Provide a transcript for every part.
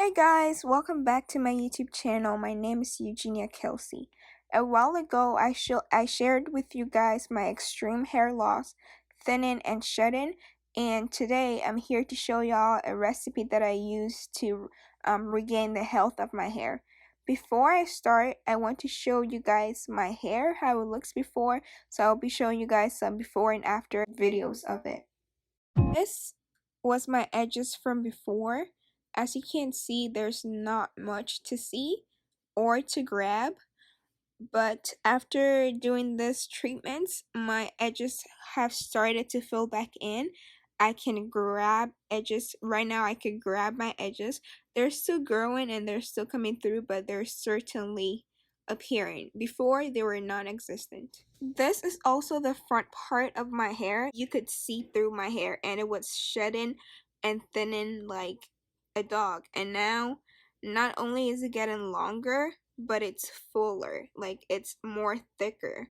Hey guys, welcome back to my YouTube channel. My name is Eugenia Kelsey. A while ago, I shared with you guys my extreme hair loss, thinning, and shedding, and today I'm here to show y'all a recipe that I use to regain the health of my hair. Before I start, I want to show you guys my hair, how it looks before, so I'll be showing you guys some before and after videos of it. This was my edges from before. As you can see, there's not much to see or to grab, but after doing this treatments, my edges have started to fill back in. I can grab edges. Right now I can grab my edges. They're still growing and they're still coming through, but they're certainly appearing. Before, they were non-existent. This is also the front part of my hair. You could see through my hair and it was shedding and thinning like a dog. And now, not only is it getting longer, but it's fuller, like it's more thicker.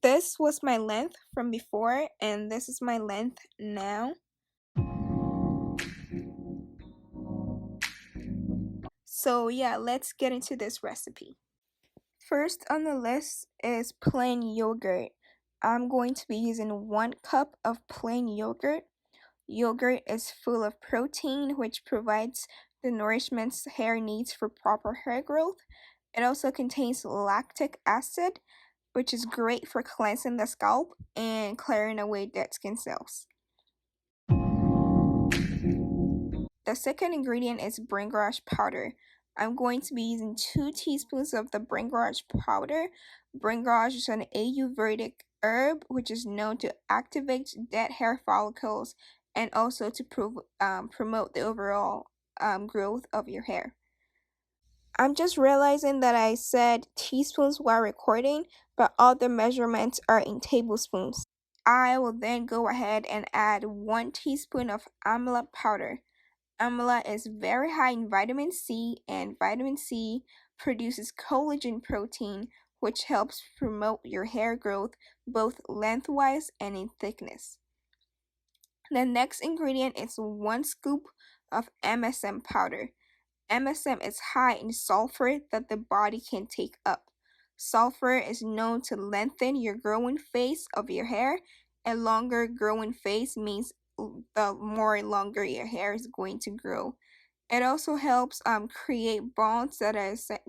This was my length from before, and this is my length now. So yeah, let's get into this recipe. First on the list is plain yogurt. I'm going to be using 1 cup of plain yogurt. Yogurt is full of protein, which provides the nourishment hair needs for proper hair growth. It also contains lactic acid, which is great for cleansing the scalp and clearing away dead skin cells. The second ingredient is Bhringraj powder. I'm going to be using 2 teaspoons of the Bhringraj powder. Bhringraj is an Ayurvedic herb which is known to activate dead hair follicles and also to promote the overall growth of your hair. I'm just realizing that I said teaspoons while recording, but all the measurements are in tablespoons. I will then go ahead and add 1 teaspoon of Amla powder. Amla is very high in vitamin C, and vitamin C produces collagen protein, which helps promote your hair growth both lengthwise and in thickness. The next ingredient is 1 scoop of MSM powder. MSM is high in sulfur that the body can take up. Sulfur is known to lengthen your growing phase of your hair. A longer growing phase means the more longer your hair is going to grow. It also helps create bonds that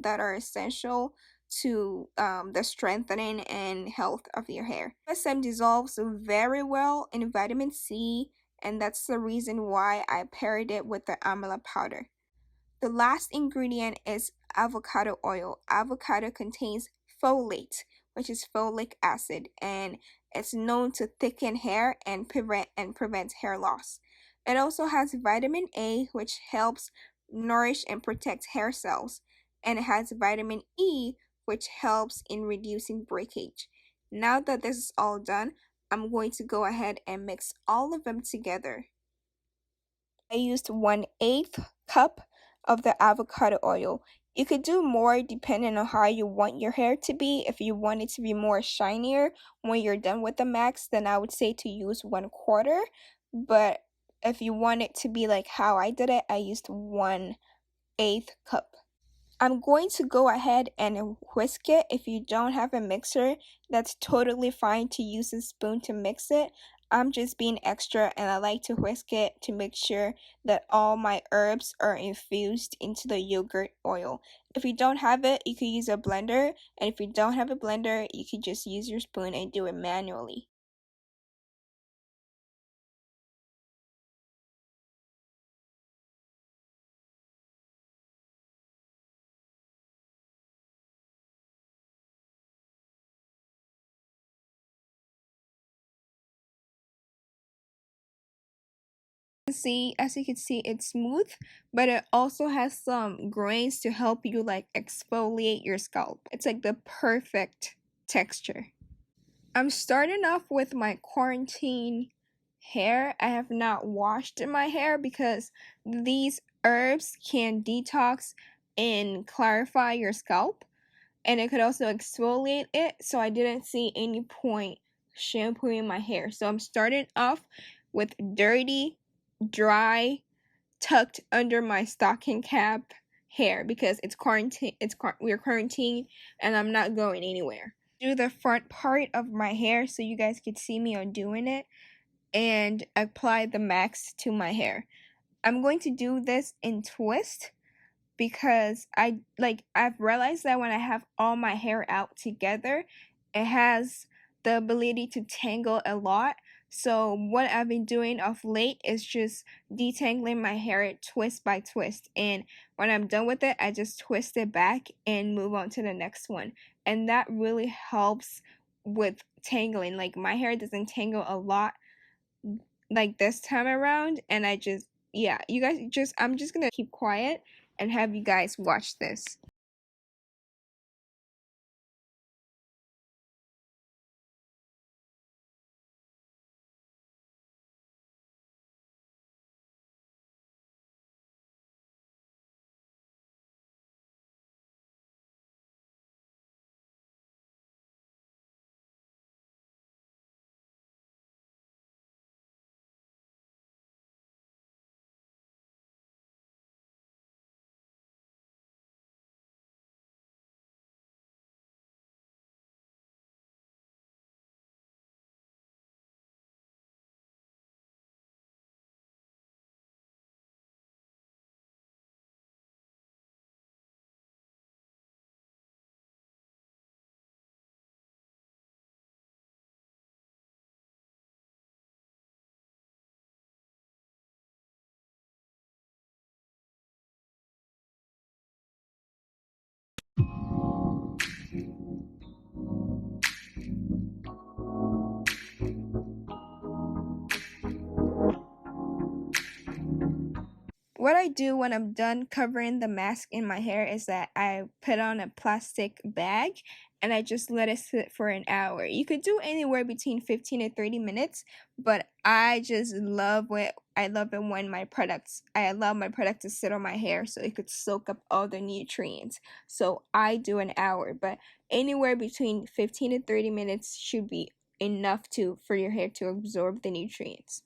are essential to the strengthening and health of your hair. MSM dissolves very well in vitamin C, and that's the reason why I paired it with the amla powder. The last ingredient is avocado oil. Avocado contains folate, which is folic acid, and it's known to thicken hair and prevent hair loss. It also has vitamin A, which helps nourish and protect hair cells, and it has vitamin E, which helps in reducing breakage. Now that this is all done, I'm going to go ahead and mix all of them together. I used 1/8 cup of the avocado oil. You could do more depending on how you want your hair to be. If you want it to be more shinier when you're done with the max, then I would say to use 1/4. But if you want it to be like how I did it, I used 1/8 cup. I'm going to go ahead and whisk it. If you don't have a mixer, that's totally fine to use a spoon to mix it. I'm just being extra and I like to whisk it to make sure that all my herbs are infused into the yogurt oil. If you don't have it, you could use a blender, and if you don't have a blender, you could just use your spoon and do it manually. As you can see, it's smooth, but it also has some grains to help you like exfoliate your scalp. It's like the perfect texture. I'm starting off with my quarantine hair. I have not washed my hair because these herbs can detox and clarify your scalp, and it could also exfoliate it, so I didn't see any point shampooing my hair. So I'm starting off with dirty, dry tucked under my stocking cap hair because it's quarantine. We're quarantined, and I'm not going anywhere. Do the front part of my hair so you guys could see me on doing it, and apply the max to my hair. I'm going to do this in twist because I've realized that when I have all my hair out together, it has the ability to tangle a lot. So what I've been doing of late is just detangling my hair twist by twist, and when I'm done with it, I just twist it back and move on to the next one. And that really helps with tangling. Like, my hair doesn't tangle a lot like this time around, and yeah, you guys I'm just gonna keep quiet and have you guys watch this. What I do when I'm done covering the mask in my hair is that I put on a plastic bag and I just let it sit for an hour. You could do anywhere between 15 to 30 minutes, but I just love it. I love it when I allow my product to sit on my hair so it could soak up all the nutrients. So I do an hour, but anywhere between 15 to 30 minutes should be enough for your hair to absorb the nutrients.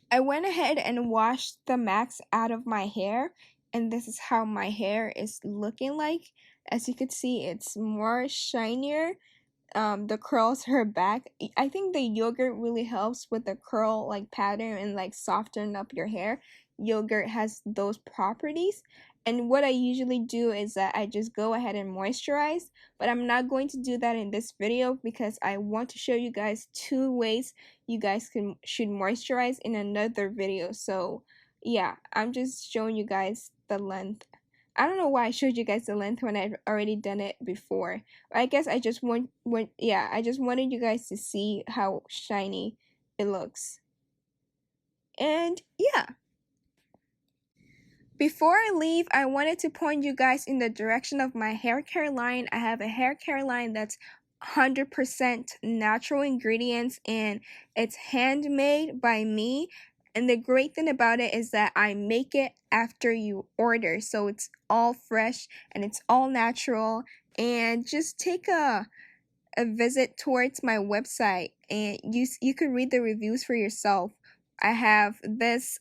I went ahead and washed the max out of my hair, and this is how my hair is looking like. As you can see, it's more shinier. The curls her back. I think the yogurt really helps with the curl pattern and soften up your hair. Yogurt has those properties. And what I usually do is that I just go ahead and moisturize, but I'm not going to do that in this video because I want to show you guys 2 ways you guys should moisturize in another video. So yeah, I'm just showing you guys the length. I don't know why I showed you guys the length when I've already done it before. I guess I just I just wanted you guys to see how shiny it looks. And yeah. Before I leave, I wanted to point you guys in the direction of my hair care line. I have a hair care line that's 100% natural ingredients, and it's handmade by me. And the great thing about it is that I make it after you order, so it's all fresh and it's all natural. And just take a visit towards my website, and you could read the reviews for yourself. I have this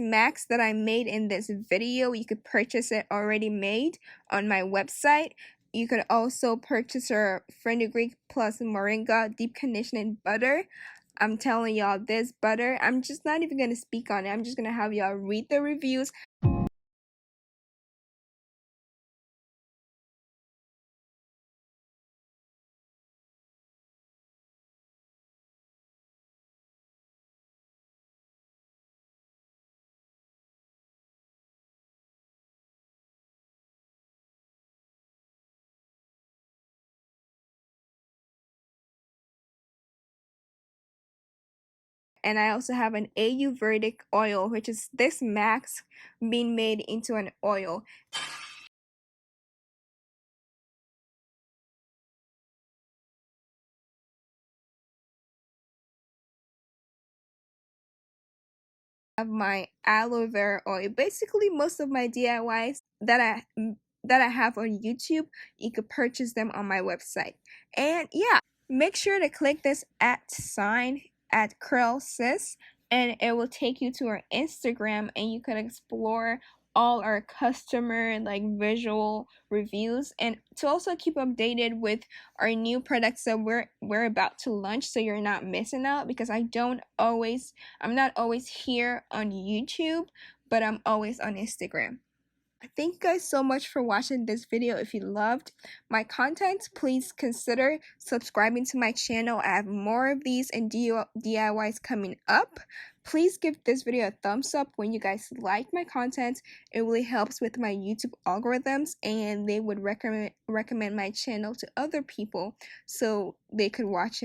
max that I made in this video. You could purchase it already made on my website. You could also purchase our fenugreek plus moringa deep conditioning butter. I'm telling y'all, this butter, I'm just not even going to speak on it. I'm just going to have y'all read the reviews. And I also have an Ayurvedic oil, which is this mask being made into an oil. Have my aloe vera oil. Basically, most of my DIYs that I have on YouTube, you could purchase them on my website. And yeah, make sure to click this @ sign at Curl Sis and it will take you to our Instagram, and you can explore all our customer like visual reviews, and to also keep updated with our new products that we're about to launch, so you're not missing out, because I'm not always here on YouTube, but I'm always on Instagram. Thank you guys so much for watching this video. If you loved my content, please consider subscribing to my channel. I have more of these and DIYs coming up. Please give this video a thumbs up when you guys like my content. It really helps with my YouTube algorithms, and they would recommend my channel to other people so they could watch it.